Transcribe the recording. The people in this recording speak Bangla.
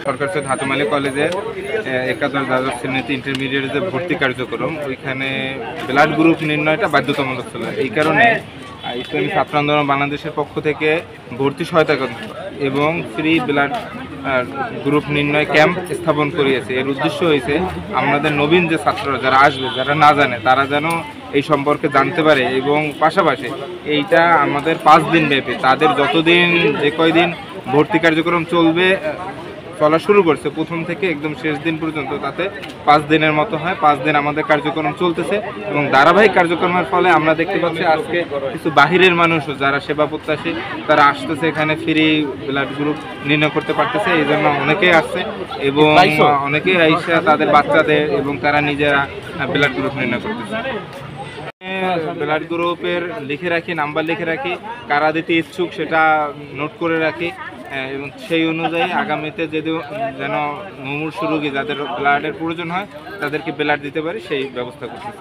সরকার সৈয়দ হাতেম আলী কলেজের একাদশ দ্বাদশ শ্রেণীতে ইন্টারমিডিয়েট যে ভর্তি কার্যক্রম, ওইখানে ব্লাড গ্রুপ নির্ণয়টা বাধ্যতামূলক ছিল। এই কারণে ইসলামী ছাত্র আন্দোলন বাংলাদেশের পক্ষ থেকে ভর্তি সহায়তা এবং ফ্রি ব্লাড গ্রুপ নির্ণয় ক্যাম্প স্থাপন করিয়েছে। এর উদ্দেশ্য হয়েছে আমাদের নবীন যে ছাত্ররা যারা আসবে, যারা না জানে, তারা যেন এই সম্পর্কে জানতে পারে, এবং পাশাপাশি এইটা আমাদের 5 দিন ব্যাপী, তাদের যতদিন যে কয়দিন ভর্তি কার্যক্রম চলা শুরু করছে প্রথম থেকে একদম শেষ দিন পর্যন্ত, তাতে 5 দিনের মতো হয়। 5 দিন আমাদের কার্যক্রম চলতেছে এবং ধারাবাহিক কার্যক্রমের ফলে আমরা দেখতে পাচ্ছি আজকে কিছু বাহিরের মানুষও যারা সেবা প্রত্যাশী তারা আসতেছে, এখানে ফ্রি ব্লাড গ্রুপ নির্ণয় করতে পারতেছে। এই জন্য অনেকেই আসছে এবং অনেকেই আইসা তাদের বাচ্চাদের এবং তারা নিজেরা ব্লাড গ্রুপ নির্ণয় করতেছে। ব্লাড গ্রুপের নাম্বার লিখে রাখি, কারা দিতে ইচ্ছুক সেটা নোট করে রাখি, এবং সেই অনুযায়ী আগামীতে যদি যেন মুমূর্ষ রোগী যাদের ব্লাডের প্রয়োজন হয় তাদেরকে ব্লাড দিতে পারি সেই ব্যবস্থা করতেছি।